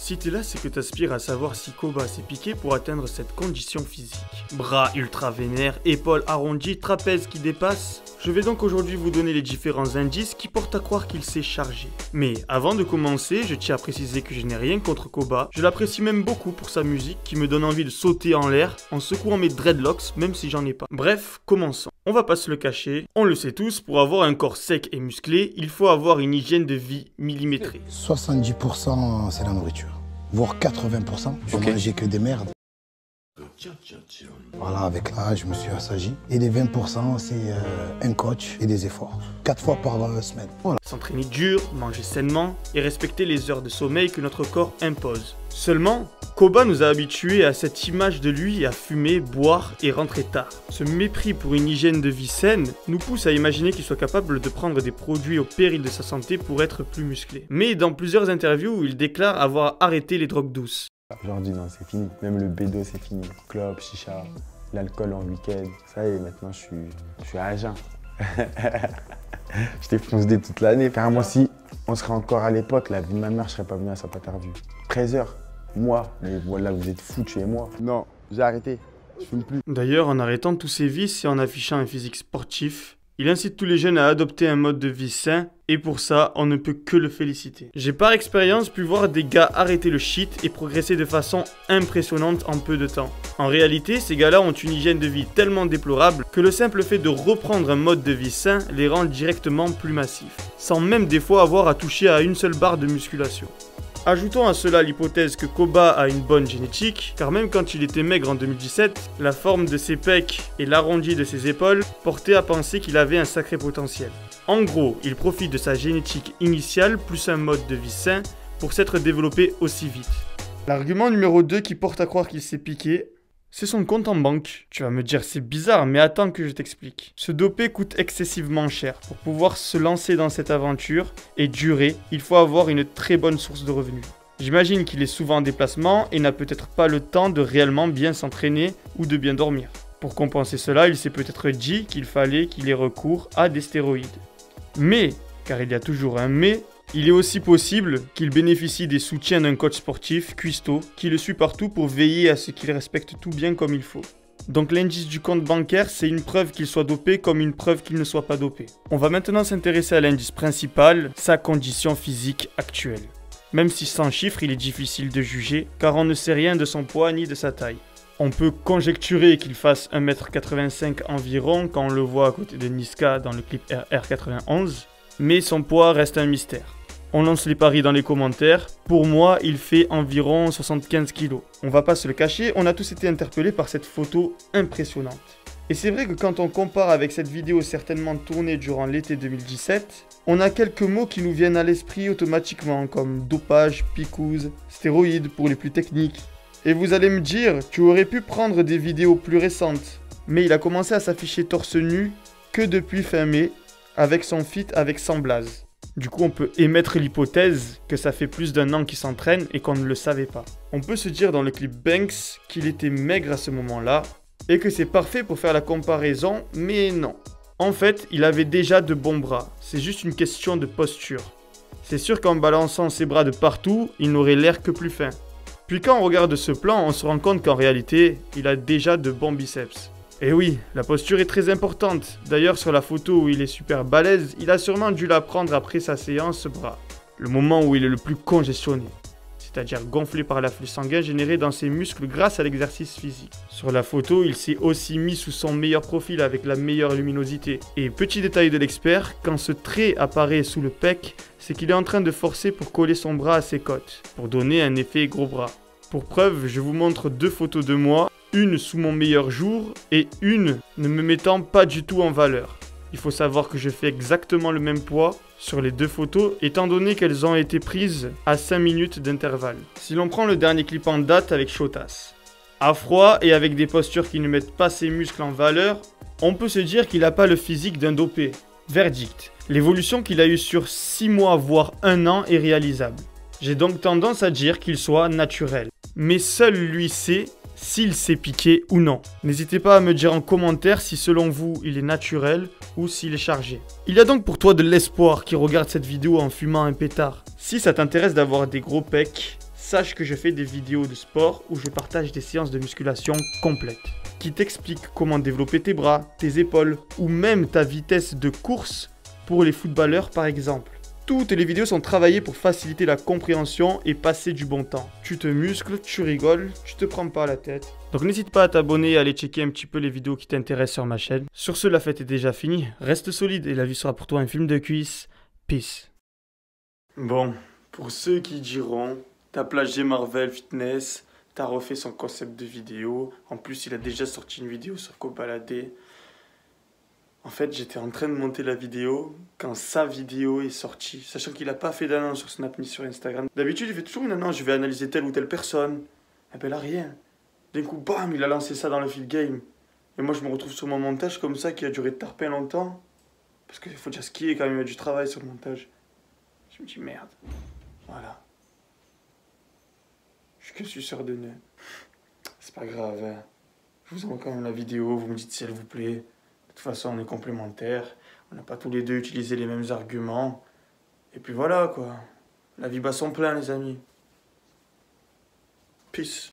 Si t'es là, c'est que t'aspires à savoir si Koba s'est piqué pour atteindre cette condition physique. Bras ultra vénères, épaules arrondies, trapèze qui dépasse. Je vais donc aujourd'hui vous donner les différents indices qui portent à croire qu'il s'est chargé. Mais avant de commencer, je tiens à préciser que je n'ai rien contre Koba. Je l'apprécie même beaucoup pour sa musique qui me donne envie de sauter en l'air en secouant mes dreadlocks même si j'en ai pas. Bref, commençons. On va pas se le cacher, on le sait tous, pour avoir un corps sec et musclé, il faut avoir une hygiène de vie millimétrée. 70% c'est la nourriture, voire 80%. Je mangeais que des merdes. Voilà, avec l'âge, je me suis assagi. Et les 20%, c'est un coach et des efforts. 4 fois par semaine. Voilà. S'entraîner dur, manger sainement et respecter les heures de sommeil que notre corps impose. Seulement, Koba nous a habitués à cette image de lui à fumer, boire et rentrer tard. Ce mépris pour une hygiène de vie saine nous pousse à imaginer qu'il soit capable de prendre des produits au péril de sa santé pour être plus musclé. Mais dans plusieurs interviews, il déclare avoir arrêté les drogues douces. Aujourd'hui, non, c'est fini. Même le bédo, c'est fini. Clope, chicha, l'alcool en week-end. Ça y est, maintenant, je suis à jeun. J'étais foncé toute l'année. Moi, si on serait encore à l'époque, la vie de ma mère, je serais pas venu à sa Patarvue. 13 h, moi, mais voilà, vous êtes fous de chez moi. Non, j'ai arrêté. Je fume plus. D'ailleurs, en arrêtant tous ses vices et en affichant un physique sportif, il incite tous les jeunes à adopter un mode de vie sain et pour ça, on ne peut que le féliciter. J'ai par expérience pu voir des gars arrêter le shit et progresser de façon impressionnante en peu de temps. En réalité, ces gars-là ont une hygiène de vie tellement déplorable que le simple fait de reprendre un mode de vie sain les rend directement plus massifs, sans même des fois avoir à toucher à une seule barre de musculation. Ajoutons à cela l'hypothèse que Koba a une bonne génétique, car même quand il était maigre en 2017, la forme de ses pecs et l'arrondi de ses épaules portaient à penser qu'il avait un sacré potentiel. En gros, il profite de sa génétique initiale plus un mode de vie sain pour s'être développé aussi vite. L'argument numéro 2 qui porte à croire qu'il s'est piqué, c'est son compte en banque. Tu vas me dire c'est bizarre, mais attends que je t'explique. Se doper coûte excessivement cher. Pour pouvoir se lancer dans cette aventure et durer, il faut avoir une très bonne source de revenus. J'imagine qu'il est souvent en déplacement et n'a peut-être pas le temps de réellement bien s'entraîner ou de bien dormir. Pour compenser cela, il s'est peut-être dit qu'il fallait qu'il ait recours à des stéroïdes. Mais, car il y a toujours un mais, il est aussi possible qu'il bénéficie des soutiens d'un coach sportif, cuistot, qui le suit partout pour veiller à ce qu'il respecte tout bien comme il faut. Donc l'indice du compte bancaire, c'est une preuve qu'il soit dopé comme une preuve qu'il ne soit pas dopé. On va maintenant s'intéresser à l'indice principal, sa condition physique actuelle. Même si sans chiffres, il est difficile de juger, car on ne sait rien de son poids ni de sa taille. On peut conjecturer qu'il fasse 1,85 m environ quand on le voit à côté de Niska dans le clip R91, mais son poids reste un mystère. On lance les paris dans les commentaires. Pour moi, il fait environ 75 kg. On va pas se le cacher, on a tous été interpellés par cette photo impressionnante. Et c'est vrai que quand on compare avec cette vidéo certainement tournée durant l'été 2017, on a quelques mots qui nous viennent à l'esprit automatiquement, comme dopage, picouse, stéroïdes pour les plus techniques. Et vous allez me dire, tu aurais pu prendre des vidéos plus récentes. Mais il a commencé à s'afficher torse nu que depuis fin mai, avec son feat avec Samblaz. Du coup, on peut émettre l'hypothèse que ça fait plus d'1 an qu'il s'entraîne et qu'on ne le savait pas. On peut se dire dans le clip Banks qu'il était maigre à ce moment-là et que c'est parfait pour faire la comparaison, mais non. En fait, il avait déjà de bons bras, c'est juste une question de posture. C'est sûr qu'en balançant ses bras de partout, il n'aurait l'air que plus fin. Puis quand on regarde ce plan, on se rend compte qu'en réalité, il a déjà de bons biceps. Et oui, la posture est très importante. D'ailleurs, sur la photo où il est super balèze, il a sûrement dû la prendre après sa séance bras. Le moment où il est le plus congestionné, c'est-à-dire gonflé par l'afflux sanguin généré dans ses muscles grâce à l'exercice physique. Sur la photo, il s'est aussi mis sous son meilleur profil avec la meilleure luminosité. Et petit détail de l'expert, quand ce trait apparaît sous le pec, c'est qu'il est en train de forcer pour coller son bras à ses côtes, pour donner un effet gros bras. Pour preuve, je vous montre 2 photos de moi, une sous mon meilleur jour et une ne me mettant pas du tout en valeur. Il faut savoir que je fais exactement le même poids sur les 2 photos étant donné qu'elles ont été prises à 5 minutes d'intervalle. Si l'on prend le dernier clip en date avec Shotas, à froid et avec des postures qui ne mettent pas ses muscles en valeur, on peut se dire qu'il n'a pas le physique d'un dopé. Verdict, l'évolution qu'il a eue sur 6 mois voire 1 an est réalisable. J'ai donc tendance à dire qu'il soit naturel. Mais seul lui sait s'il s'est piqué ou non. N'hésitez pas à me dire en commentaire si selon vous il est naturel ou s'il est chargé. Il y a donc pour toi de l'espoir qui regarde cette vidéo en fumant un pétard. Si ça t'intéresse d'avoir des gros pecs, sache que je fais des vidéos de sport où je partage des séances de musculation complètes, qui t'expliquent comment développer tes bras, tes épaules, ou même ta vitesse de course pour les footballeurs par exemple. Toutes les vidéos sont travaillées pour faciliter la compréhension et passer du bon temps. Tu te muscles, tu rigoles, tu te prends pas la tête. Donc n'hésite pas à t'abonner et à aller checker un petit peu les vidéos qui t'intéressent sur ma chaîne. Sur ce, la fête est déjà finie. Reste solide et la vie sera pour toi un film de cuisse. Peace. Bon, pour ceux qui diront, t'as plagié Marvel Fitness, t'as refait son concept de vidéo, en plus il a déjà sorti une vidéo sur Cobaladé. En fait, j'étais en train de monter la vidéo quand sa vidéo est sortie, sachant qu'il n'a pas fait d'annonce sur Snap ni sur Instagram. D'habitude, il fait toujours une annonce, je vais analyser telle ou telle personne. Eh ben là, rien. D'un coup, bam, il a lancé ça dans le field game. Et moi, je me retrouve sur mon montage comme ça, qui a duré tarpin longtemps. Parce qu'il faut déjà skier quand même, il y a du travail sur le montage. Je me dis merde. Voilà. Je suis que suceur de nœuds. C'est pas grave, hein. Je vous envoie quand même la vidéo, vous me dites s'il vous plaît. De toute façon, on est complémentaires. On n'a pas tous les deux utilisé les mêmes arguments. Et puis voilà, quoi. La vie bat son plein, les amis. Peace.